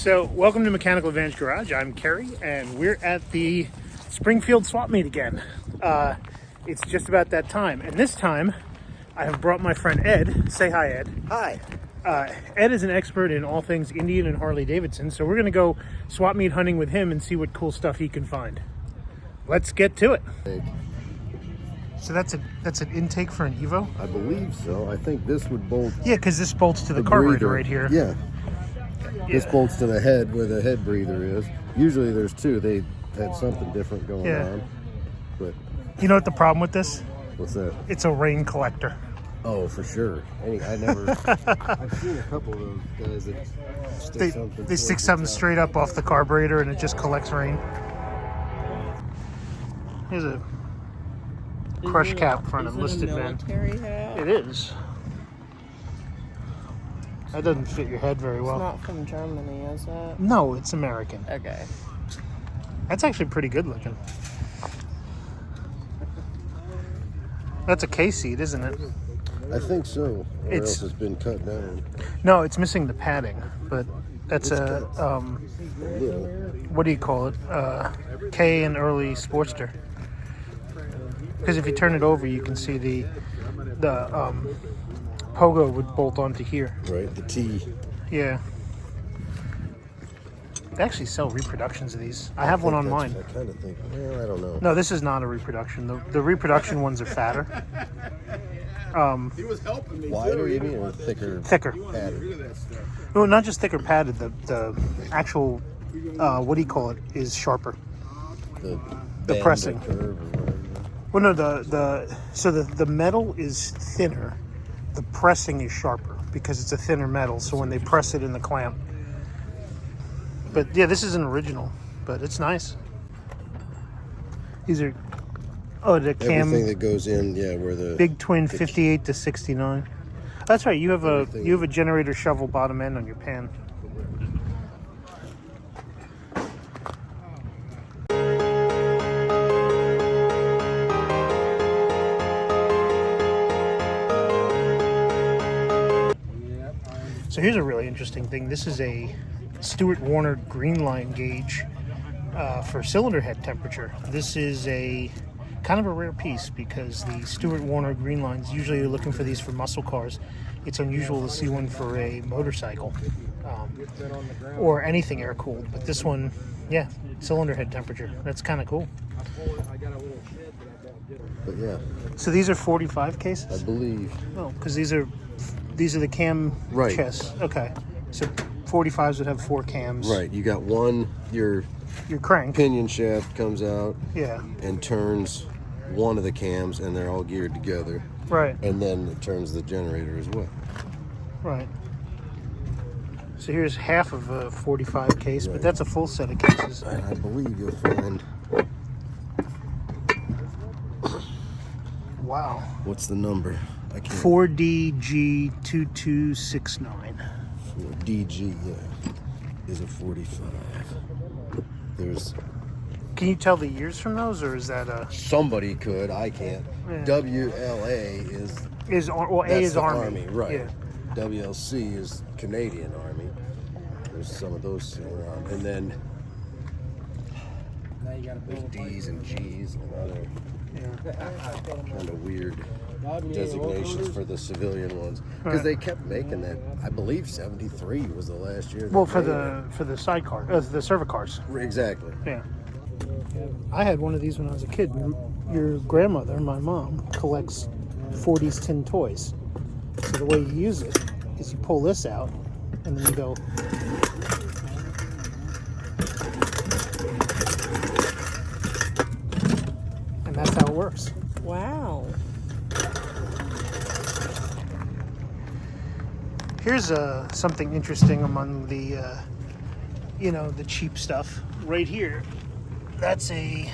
So, welcome to Mechanical Advantage Garage. I'm Kerry, and we're at the Springfield swap meet again. It's just about that time, and this time I have brought my friend Ed. Say hi, Ed. Hi. Ed is an expert in all things Indian and Harley Davidson, so we're going to go swap meet hunting with him and see what cool stuff he can find. Let's get to it. So that's an intake for an Evo? I believe so. I think this would bolt. Yeah, because this bolts to the carburetor right here. Yeah. This bolts to the head where the head breather is. Usually there's two. They had something different going on. But you know what the problem with this? What's that? It's a rain collector. Oh, for sure. I've seen a couple of those guys that stick something straight up off the carburetor and it just collects rain. Here's a crush cap for an enlisted man. It is. That doesn't fit your head very well. It's not from Germany, is it? No, it's American. Okay. That's actually pretty good looking. That's a K-seat, isn't it? I think so. Or else it's been cut down. No, it's missing the padding, but that's what do you call it? K and early Sportster. Because if you turn it over, you can see the pogo would bolt onto here. Right, the T. Yeah. They actually sell reproductions of these. I have one on mine. I kind of think, well, I don't know. No, this is not a reproduction. The reproduction ones are fatter. He was helping me. Wider, you mean, or thicker? Thicker. Padded? No, not just thicker padded. The actual, what do you call it, is sharper. The pressing. Curve or whatever. Well, no, the metal is thinner. The pressing is sharper because it's a thinner metal. So when they press it in the clamp. But yeah, this is an original, but it's nice. These are, the cam. Everything that goes in, where the big twin 58 to 69. That's right. You have a generator shovel bottom end on your pan. So here's a really interesting thing. This is a Stewart Warner green line gauge for cylinder head temperature. This is a kind of a rare piece because the Stewart Warner green lines, usually you're looking for these for muscle cars. It's unusual to see one for a motorcycle or anything air cooled, but this one, cylinder head temperature. That's kind of cool. But yeah. So these are 45 cases? I believe. Oh, because these are the cam chests. Okay. So 45s would have 4 cams. Right. You got one, your crank. Pinion shaft comes out. Yeah. And turns one of the cams, and they're all geared together. Right. And then it turns the generator as well. Right. So here's half of a 45 case, but that's a full set of cases. And I believe you'll find. Wow. What's the number? I can't. 4DG2269. 4DG, is a 45. There's. Can you tell the years from those, or is that a? Somebody could. I can't. Yeah. WLA is A is Army. Right. Yeah. WLC is Canadian Army. There's some of those still around, and then there's D's and G's and other kind of weird designations for the civilian ones because they kept making that. I believe 73 was the last year. Well, for the sidecar, the Cervicars. Exactly. Yeah. I had one of these when I was a kid. Your grandmother, my mom, collects 40s tin toys. So the way you use it is you pull this out and then you go. And that's how it works. Wow. Here's something interesting among the, the cheap stuff. Right here, that's a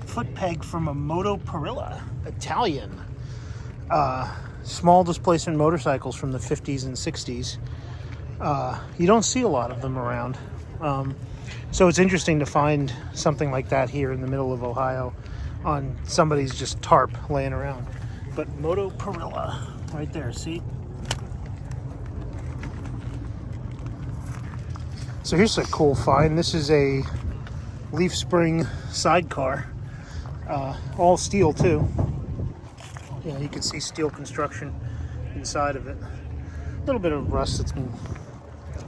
foot peg from a Moto Perilla, Italian. Small displacement motorcycles from the 50s and 60s. You don't see a lot of them around. So it's interesting to find something like that here in the middle of Ohio on somebody's just tarp laying around. But Moto Perilla, right there, see? So here's a cool find. This is a leaf spring sidecar, all steel too. Yeah, you can see steel construction inside of it. A little bit of rust that's been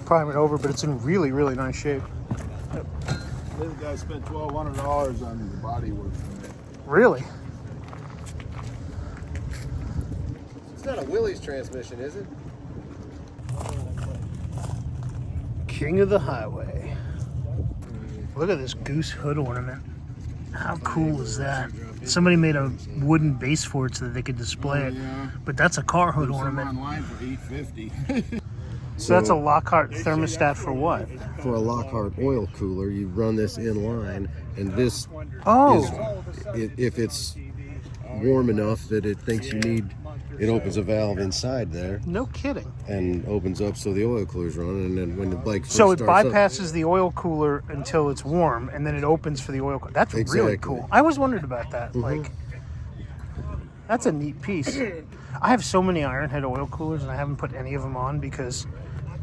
primed over, but it's in really, really nice shape. Yep. This guy spent $1,200 on the body work. Really? It's not a Willys transmission, is it? King of the highway. Look at this goose hood ornament. How cool is that? Somebody made a wooden base for it so that they could display it. Yeah. But that's a car hood There's some ornament. online for $850. So that's a Lockhart thermostat for what? For a Lockhart oil cooler, you run this in line, and this Oh, is, if it's warm enough that it thinks you need, it opens a valve inside there no kidding. and opens up so the oil cooler's running, and then when the bike first So it starts up, bypasses the oil cooler until it's warm, and then it opens for the oil cooler. That's really Exactly. cool. I always wondered about that. Like, that's a neat piece. I have so many Ironhead oil coolers, and I haven't put any of them on because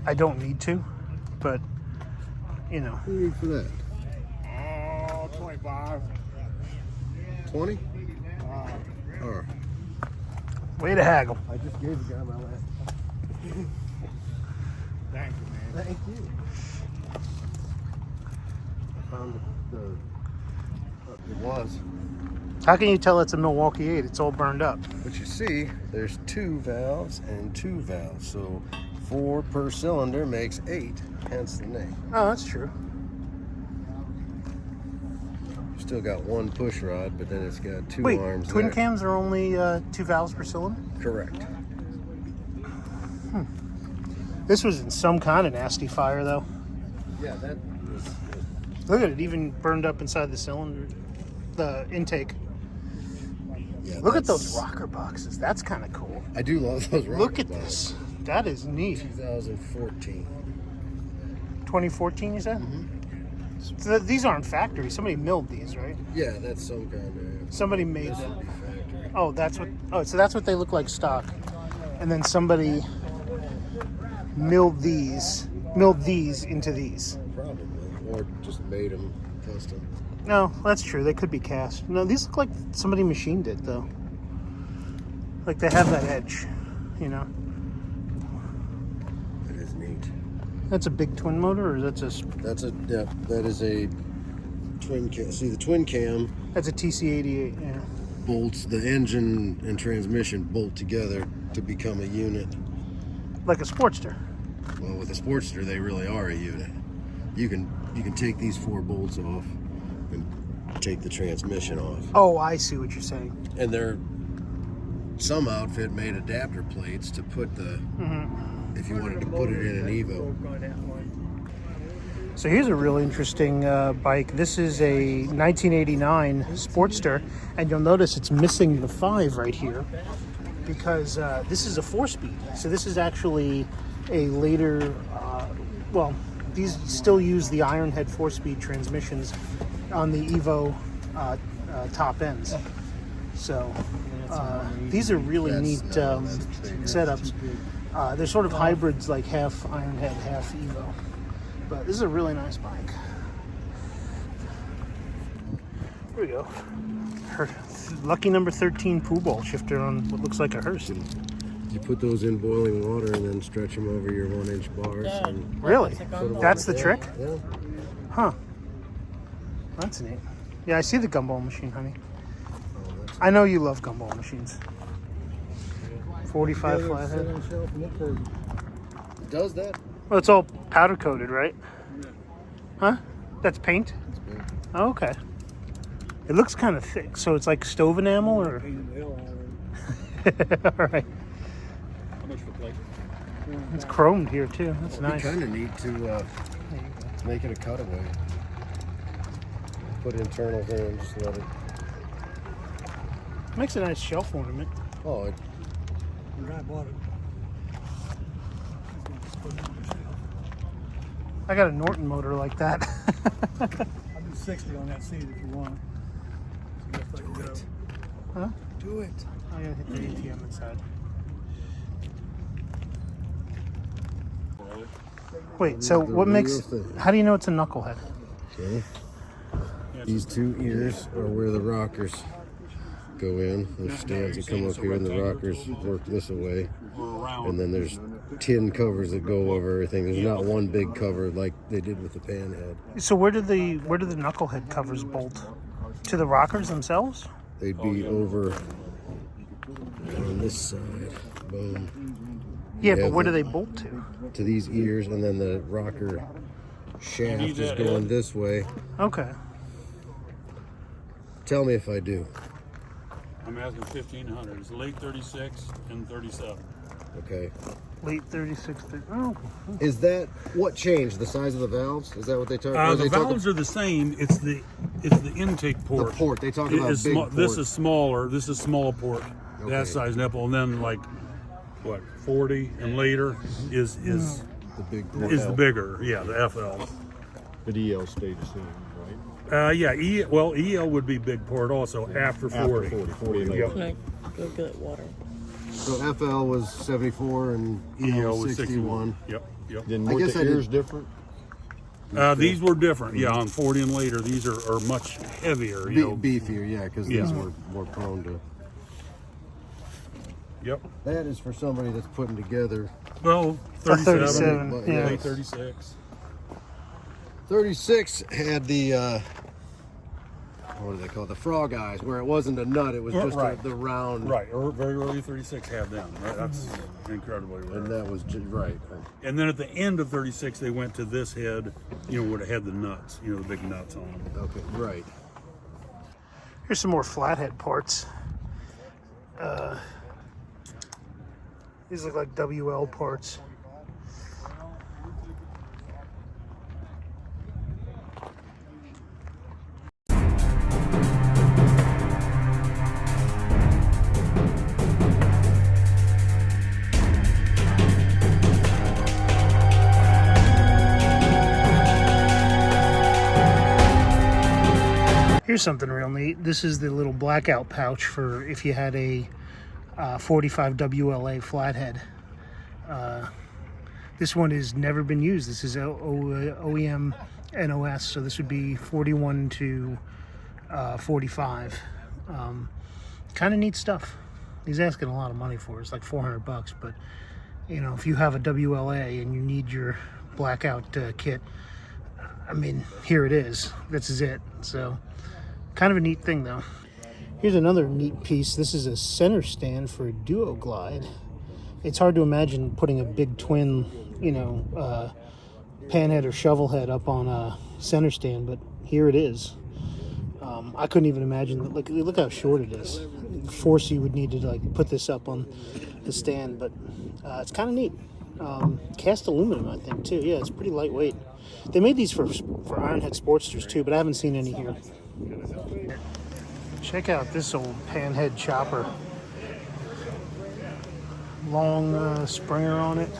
I don't need to. But, you know. What do you need for that? Oh, 25. 20? Or Way to haggle. I just gave the guy my last. Thank you, man. Thank you. I found it was. How can you tell it's a Milwaukee 8? It's all burned up. But you see, there's 2 valves and 2 valves, so 4 per cylinder makes 8, hence the name. Oh, that's true. You still got 1 push rod, but then it's got 2 Wait, arms twin there. cams are only 2 valves per cylinder? Correct. This was in some kind of nasty fire, though. Yeah, that was. Look at it, even burned up inside the cylinder, the intake. Yeah, Look at that's- those rocker boxes. That's kind of cool. I do love those. Look at rocker this. That is neat. 2014. 2014, you said? So these aren't factory. Somebody milled these, right? Yeah, that's some kind of. Somebody made This them. would be factory. Oh, that's what. Oh, so that's what they look like stock. And then somebody milled these into these. Probably, or just made them custom. No, that's true. They could be cast. No, these look like somebody machined it, though. Like they have that edge, you know. That is neat. That's a big twin motor, or that's a That is a twin cam. See, the twin cam that's a TC88. Yeah. bolts the engine and transmission bolt together to become a unit. Like a Sportster. Well, with a Sportster, they really are a unit. You can take these 4 bolts off and take the transmission off. Oh, I see what you're saying. And some outfit made adapter plates to put the, if you wanted to put it in an Evo. So here's a really interesting bike. This is a 1989 Sportster, and you'll notice it's missing the 5 right here because this is a 4-speed. So this is actually a later, these still use the Ironhead 4-speed transmissions on the Evo top ends. So these are really neat setups. They're sort of hybrids, like half Ironhead, half Evo. But this is a really nice bike. Here we go. Her lucky number 13 pool ball shifter on what looks like a hearse. You put those in boiling water and then stretch them over your 1-inch bars. And Really? put 'em on That's the hill. trick? Yeah. Huh. That's neat. Yeah, I see the gumball machine, honey. I know you love gumball machines. 45 flathead. It does that? Well, it's all powder coated, right? Huh? That's paint? Oh, okay. It looks kind of thick, so it's like stove enamel, or? All right. It's chromed here too. That's It'd be nice. kind of neat to make it a cutaway. Put internals in and just let it. Makes a nice shelf ornament. Oh, it, I got a Norton motor like that. I'll do 60 on that seat if you want. do it. Huh? Do it. I gotta hit the ATM inside. Wait, so The what real makes? thing. How do you know it's a knucklehead? Okay. These two ears are where the rockers go in. There's stands that come up here, and the rockers work this way. And then there's tin covers that go over everything. There's not one big cover like they did with the panhead. So where do the knucklehead covers bolt? To the rockers themselves? They'd be over on this side. Boom. Yeah, Yeah, but where do the- they bolt to? To these ears, and then the rocker shaft is going this way. Okay. Tell me if I do. I'm asking 1,500. It's late 36 and 37. Okay. Late 36. Oh, Is that what changed? The size of the valves? Is that what they talk about? The valves are the same. It's the intake port. The port. They talk It about is big small, this port. is smaller. This is small port. Okay. That size nipple, and then like what 40 and later is the big port. is the bigger. Yeah, the FL. But EL stayed the same, right? Yeah. EL would be big port also after 40. After 40 and Yep. later. Can I go get water? So FL was 74 and EL was 61. 61. Yep. Then I weren't guess the I did- ears different? These were different. Yeah, on 40 and later, these are much heavier. You know. Beefier, yeah, because these Yeah. were more prone to. Yep. That is for somebody that's putting together. Well, 37. But, Yeah. Late 36. 36 had the what do they call it? The frog eyes, where it wasn't a nut, it was just Right. the round. Right, or very early 36 had them. Right? That's incredibly rare. And that was right. And then at the end of 36, they went to this head, where it had the nuts, the big nuts on them. Okay, right. here's some more flathead parts. These look like WL parts. Here's something real neat. This is the little blackout pouch for if you had a 45 WLA flathead. This one has never been used. This is OEM NOS, so this would be 41 to 45. Kind of neat stuff. He's asking a lot of money for it. It's like $400, but if you have a WLA and you need your blackout kit, I mean, here it is. This is it. So, kind of a neat thing, though. Here's another neat piece. This is a center stand for a Duo Glide. It's hard to imagine putting a big twin, panhead or shovelhead up on a center stand, but here it is. I couldn't even imagine that. Look how short it is. Force you would need to put this up on the stand, but it's kind of neat. Cast aluminum, I think, too. Yeah, it's pretty lightweight. They made these for Ironhead Sportsters too, but I haven't seen any here. Check out this old panhead chopper. Long springer on it.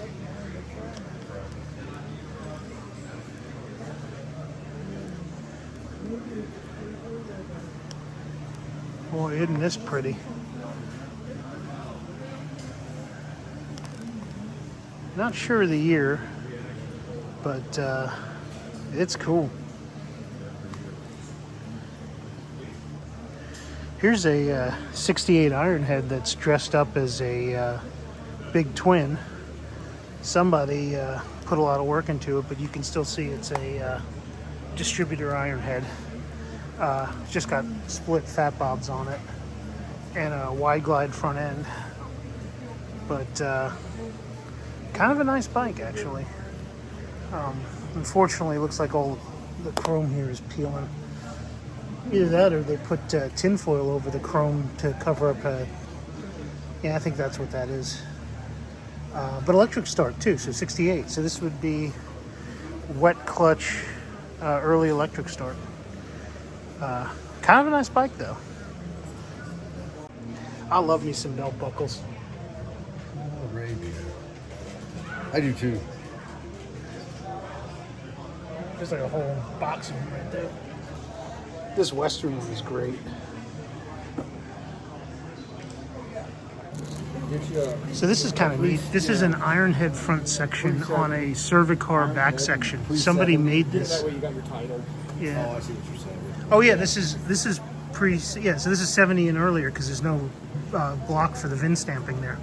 Boy, isn't this pretty? Not sure of the year, but it's cool. Here's a 68 Ironhead that's dressed up as a big twin. Somebody put a lot of work into it, but you can still see it's a distributor Ironhead. It's just got split fat bobs on it and a wide glide front end. But kind of a nice bike, actually. Unfortunately, it looks like all the chrome here is peeling. Either that or they put tinfoil over the chrome to cover up. Yeah, I think that's what that is. But electric start too, so 68. So this would be wet clutch, early electric start. Kind of a nice bike though. I love me some belt buckles. I do too. There's like a whole box of them right there. This Western one is great. So this is kind of neat. This is an iron head front section on a Cervicar back section. Somebody made this. Yeah. Oh, I see what you're saying. Oh yeah, this is pre. Yeah, so this is 70 and earlier because there's no block for the VIN stamping there.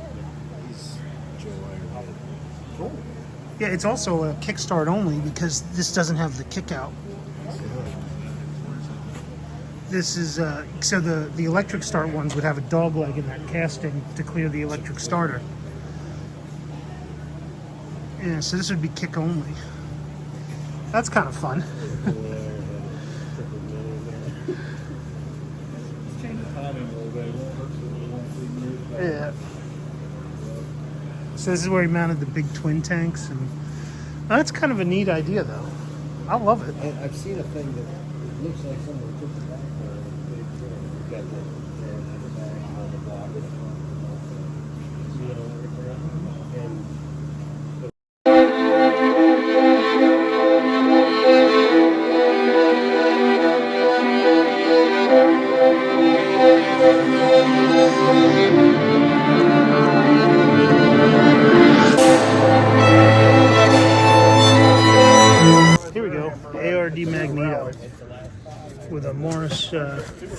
Yeah, it's also a kickstart only because this doesn't have the kick out. This is so the electric start ones would have a dog leg in that casting to clear the electric starter. Yeah, so this would be kick only. That's kind of fun. Yeah. So this is where he mounted the big twin tanks, and that's kind of a neat idea, though. I love it. I've seen a thing that it looks like someone took the back there and got the back on the block. And Here we go, ARD Magneto with a Morris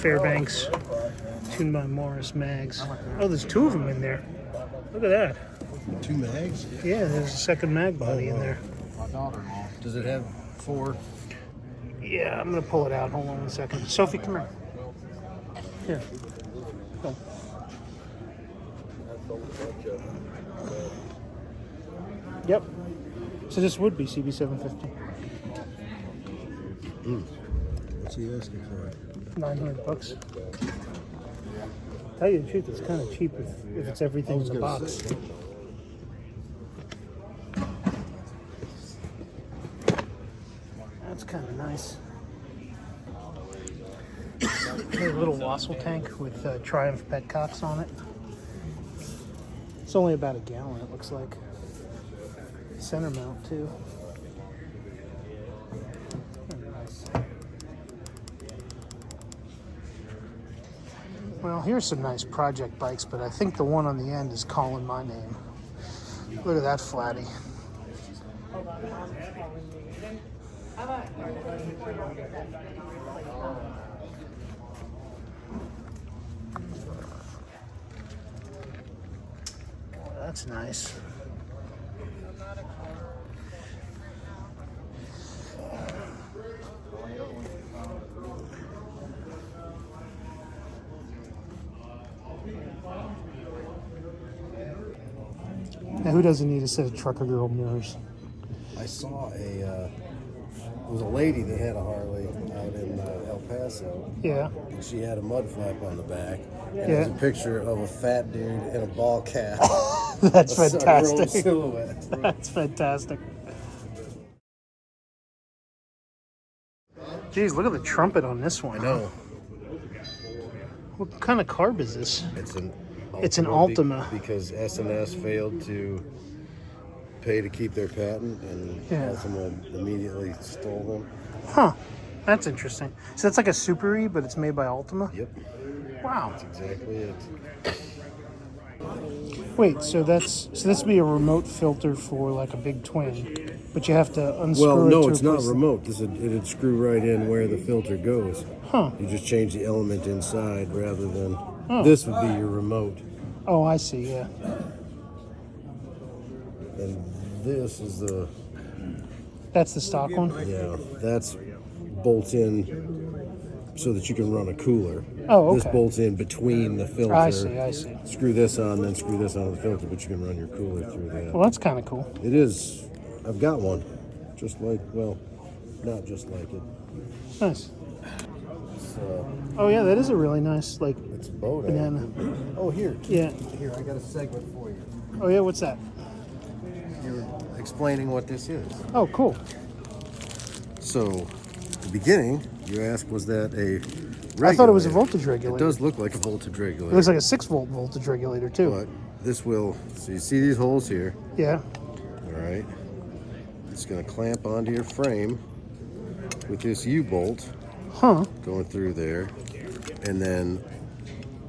Fairbanks tuned by Morris mags. Oh, there's two of them in there. Look at that. 2 mags? Yeah, there's a second mag body in there. Does it have 4? Yeah, I'm gonna pull it out. Hold on 1 second. Sophie, come here. Here. Go. Yep. So this would be CB750. What's he asking for? $900. Tell you the truth, it's kind of cheap if it's everything in the box. That's kind of nice. There's a little wassail tank with Triumph petcocks on it. It's only about a gallon, it looks like. Center mount too. Very nice. Well, here's some nice project bikes, but I think the one on the end is calling my name. Look at that flatty. That's nice. Now, who doesn't need a set of Trucker Girl mirrors? I saw it was a lady that had a Harley out in El Paso. Yeah. And she had a mud flap on the back. And Yeah. there's a picture of a fat dude in a ball cap. That's A fantastic. silhouette. That's fantastic. Geez, look at the trumpet on this one. I know. What kind of carb is this? It's an Altima. Because S&S failed to pay to keep their patent, and Yeah. Altima immediately stole them. Huh. That's interesting. So that's like a Super E, but it's made by Altima? Yep, Wow. that's exactly it. Wait, so this would be a remote filter for like a big twin, but you have to unscrew Well, it no, to it's not replace the- remote. It'd screw right in where the filter goes. Huh. You just change the element inside rather than Oh. this would be your remote, Oh, I see, yeah. and this is the That's the stock one? that's bolts in so that you can run a cooler. Oh, This okay. bolts in between the filter. I see. Screw this on, then screw this on the filter, but you can run your cooler through that. Well, that's kind of cool. It is. I've got one, just like not just like it. Nice. So Oh, yeah, that is a really nice, like, it's a boat. banana. Oh, here. Yeah. Here, I got a segment for you. Oh, yeah, what's that? You were explaining what this is. Oh, cool. So, at the beginning, you asked, was that a regulator? I thought it was a voltage It regulator. does look like a voltage It regulator. looks like a 6-volt voltage regulator, too. But this will, so you see these holes here, Yeah. all right? It's going to clamp onto your frame with this U-bolt Huh. going through there. And then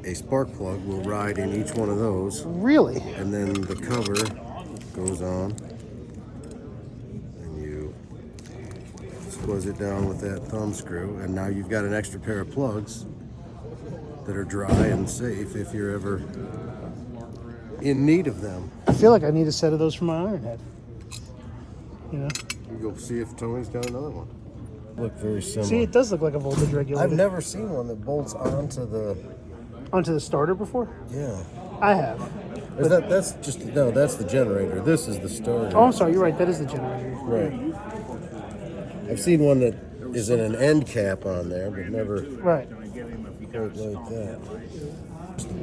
a spark plug will ride in each one of those, Really? and then the cover goes on, and you squeeze it down with that thumb screw, and now you've got an extra pair of plugs that are dry and safe if you're ever in need of them. I feel like I need a set of those for my iron head. You know? You go see if Tony's got another one. Look very similar. See, it does look like a voltage regulator. I've never seen one that bolts onto the. Onto the starter before? Yeah. I have. That's just no. That's the generator. This is the starter. Oh, I'm sorry. You're right. That is the generator. Right. I've seen one that is in an end cap on there, but never Right. quite like that.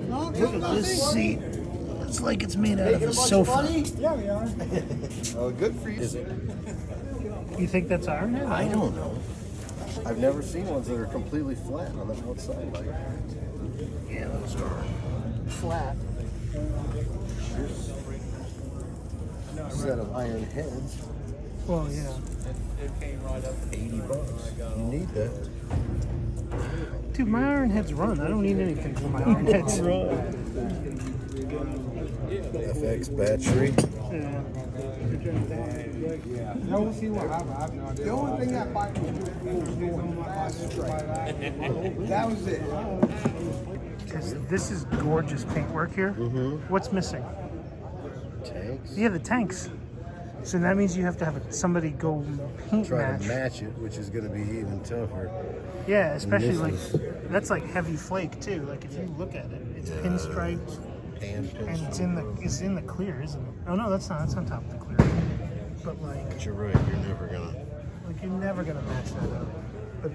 Look at this seat. It's like it's made out of a sofa. Oh, good for you. Is it? You think that's iron head? I don't know. I've never seen ones that are completely flat on the outside like that. Yeah, those are flat. Set of iron heads. Well, yeah. $80. You need that. Dude, my iron heads run. I don't need anything for my iron heads. FX battery. Yeah. The only thing that bike was doing that was it. This is gorgeous paintwork here. What's missing? Tanks. Yeah, the tanks. So that means you have to have somebody go paint Try match. to match it, which is going to be even tougher. Yeah, especially this like is- that's like heavy flake too. Like if you look at it, it's pinstriped And and it's in the clear, isn't it? Oh no, that's not. That's on top of the clear. But like you're right. You're never gonna. you're never gonna match that up. But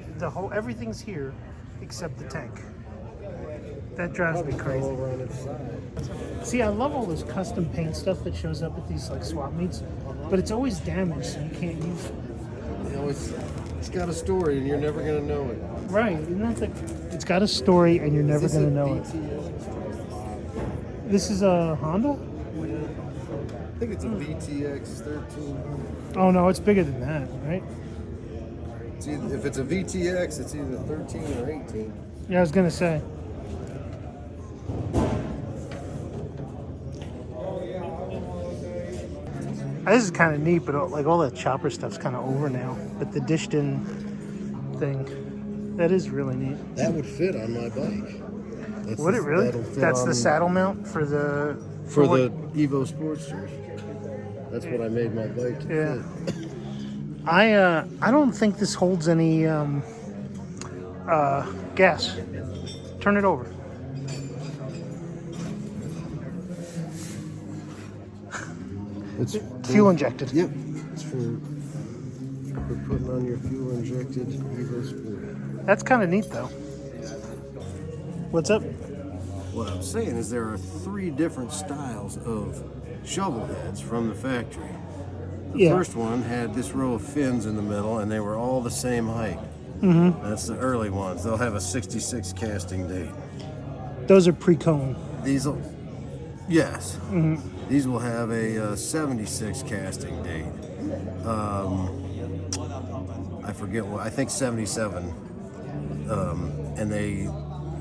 everything's here except the tank. That drives me crazy. Over on its side. See, I love all this custom paint stuff that shows up at these like swap meets, but it's always damaged, so you can't use it. You know, it's got a story, and you're never gonna know it. Right? Isn't that it's got a story, and you're never Is this gonna a know it. VTX? This is a Honda? I think it's a VTX 13. Oh no, it's bigger than that, right? If it's a VTX, it's either 13 or 18. Yeah, I was gonna say. This is kind of neat, but like all that chopper stuff's kind of over now. But the dished-in thing, that is really neat. That would fit on my bike. Would it really? That'll fit That's the on- saddle mount for the for what- the Evo Sportsters. That's what I made my bike to Yeah. fit. I don't think this holds any gas. Turn it over. It's Fuel injected. Yep. It's for putting on your fuel injected Evo Sport. That's kind of neat though. What's up? What I'm saying is there are 3 different styles of shovel heads from the factory. The Yeah. first one had this row of fins in the middle, and they were all the same height. That's the early ones. They'll have a 66 casting date. Those are pre-cone. These will, yes. These will have a 76 casting date. I forget what, I think 77. And you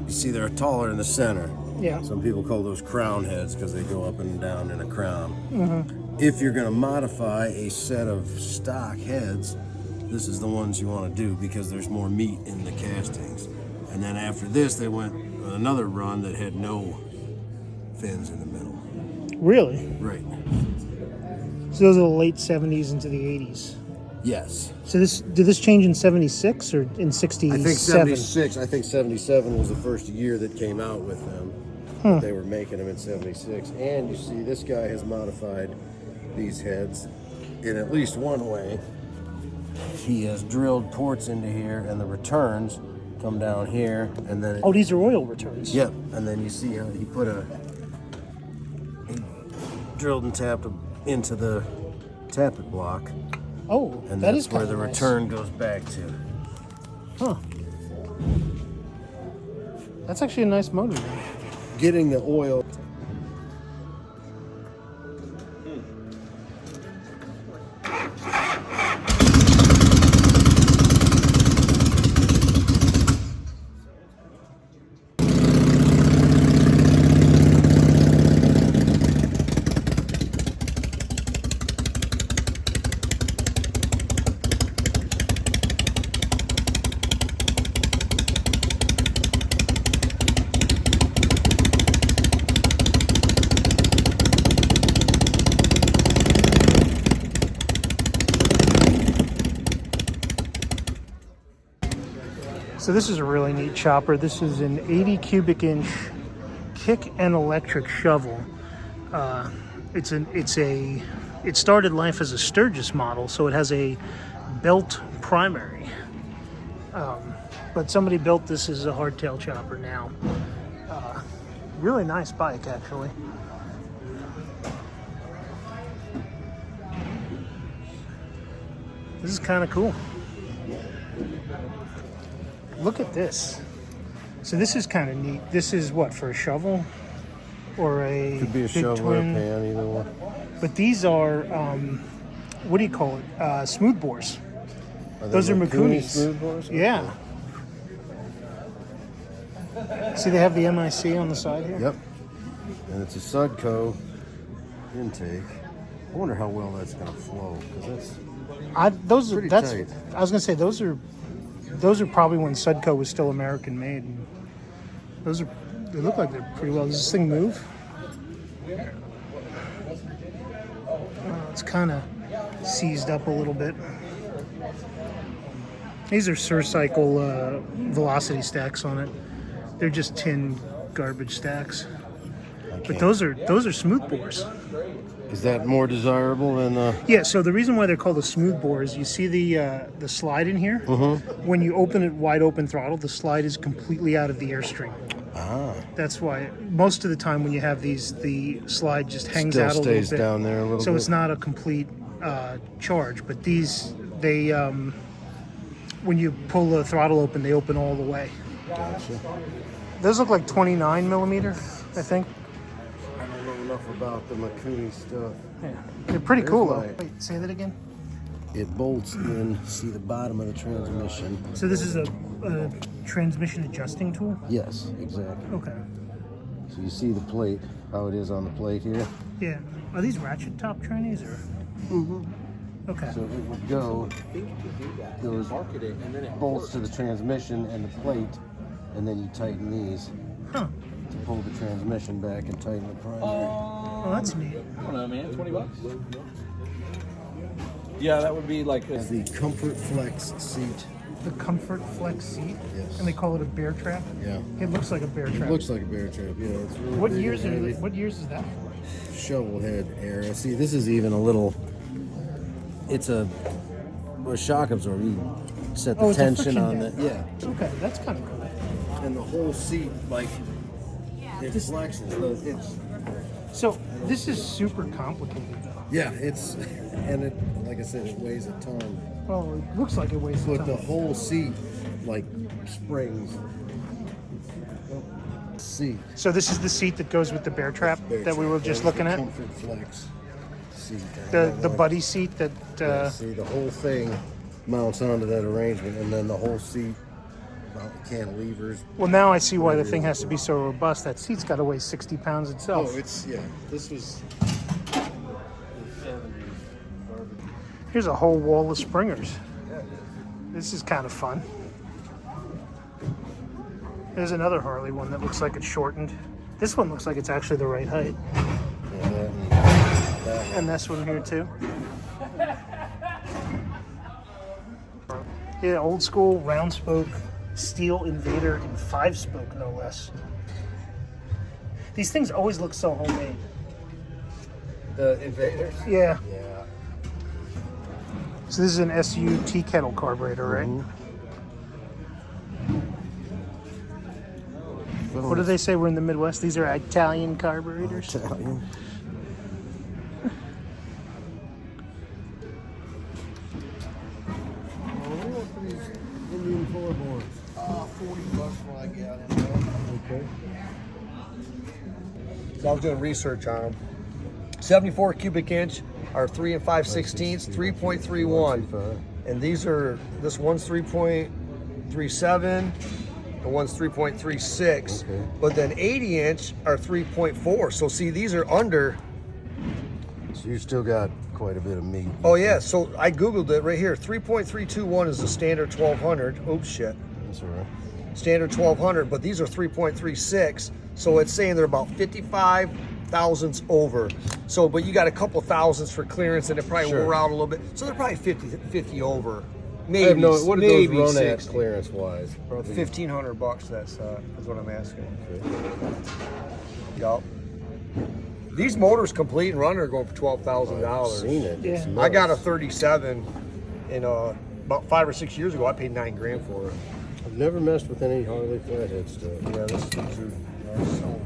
see they're taller in the center. Yeah. Some people call those crown heads because they go up and down in a crown. If you're going to modify a set of stock heads, this is the ones you want to do because there's more meat in the castings. And then after this, they went on another run that had no fins in the middle. Really? Right. So those are the late 70s into the 80s. Yes. So did this change in 76 or in 67? I think 76. I think 77 was the first year that came out with them. They were making them in 76. And you see, this guy has modified these heads in at least one way. He has drilled ports into here, and the returns come down here, and then Oh, these are oil returns. yep. And then you see how he drilled and tapped them into the tappet block, Oh, and that that's is where kind the of nice. return goes back to. Huh. That's actually a nice motor. Getting the oil. So this is a really neat chopper. This is an 80 cubic inch kick and electric shovel. It started life as a Sturgis model, so it has a belt primary. But somebody built this as a hardtail chopper now. Really nice bike, actually. This is kind of cool. Look at this. So this is kind of neat. This is what, for a shovel? Or a Could be a big shovel or a twin? pan, either one. But these are, what do you call it? Smooth bores. Those are Mikuni smooth bores? Yeah. See, they have the MIC on the side here? Yep. And it's a Sudco intake. I wonder how well that's going to flow, because that's pretty tight. I was going to say, those are probably when Sudco was still American made. And they look like they're pretty well. Does this thing move? It's kind of seized up a little bit. These are Surcycle velocity stacks on it. They're just tin garbage stacks. But those are smooth bores. Is that more desirable than? Yeah. So the reason why they're called a smooth bore is you see the slide in here. Mm-hmm. When you open it wide open throttle, the slide is completely out of the airstream. Ah. That's why most of the time when you have these, the slide just hangs Still out a little stays bit. down there a little so bit. it's not a complete charge. But these, they when you pull the throttle open, they open all the way. Gotcha. Those look like 29 millimeter, I think. I don't know enough about the Mikuni stuff. Yeah, they're pretty cool though. my- Wait, say that again. It bolts in. See the bottom of the transmission. So this is a transmission adjusting tool. Yes, exactly. Okay. So you see the plate, how it is on the plate here. Yeah. Are these ratchet top trannies or? Mm-hmm. Okay. So it would go. Goes bolts to the transmission and the plate, and then you tighten these Huh. to pull the transmission back and tighten the primary. Oh, that's neat. I don't know, man. $20. Yeah, that would be like It's the Comfort Flex seat. The Comfort Flex seat. Yes. And they call it a bear trap. Yeah. It looks like a bear trap. It looks like a bear trap. Yeah. It's really What big years and are heavy. what years is that for? Shovelhead era. See, this is even a little. It's a shock absorber. You set the Oh, it's a tension friction on dent. the Okay, that's kind of cool. and the whole seat like it flexes. It's So this is super complicated though. yeah. It's and it like I said, it weighs a ton. Well, it looks like it weighs a But ton. the whole seat like springs. Seat. So this is the seat that goes with the bear trap that we were just looking at. Comfort Flex seat. The buddy seat that. See, the whole thing mounts onto that arrangement, and then the whole seat cantilevers. Well, now I see why the thing has to be so robust. That seat's got to weigh 60 pounds itself. Oh, it's yeah. This was. Here's a whole wall of springers. This is kind of fun. There's another Harley one that looks like it's shortened. This one looks like it's actually the right height. And this one here too. Yeah, old school round spoke steel Invader and 5-spoke no less. These things always look so homemade. The Invaders. Yeah. Yeah. So this is an SU tea kettle carburetor, right? What do they say? We're in the Midwest. These are Italian carburetors. Italian. Indian floorboards. $40 when I got them. Okay. So I was doing research on them. 74 cubic inch are 3 and 5/16, 3.31. And these are, this one's 3.37, the one's 3.36. Okay. But then 80 inch are 3.4. So see, these are under. So you still got quite a bit of meat. Oh yeah, so I Googled it right here. 3.321 is the standard 1200. Oops, shit. That's all right. Standard 1200, but these are 3.36. So it's saying they're about 55 thousandths over. So, but you got a couple thousandths for clearance and it probably Sure. wore out a little bit. So they're probably 50 over. Maybe, I have no. What did those maybe run at 60. clearance wise? $1,500 that set is what I'm asking. Yup. These motors, complete and running, are going for $12,000. Seen it. It's Yeah. I got a nuts. 37, and about 5 or 6 years ago, I paid $9,000 for it. I've never messed with any Harley flathead stuff. Yeah, these are so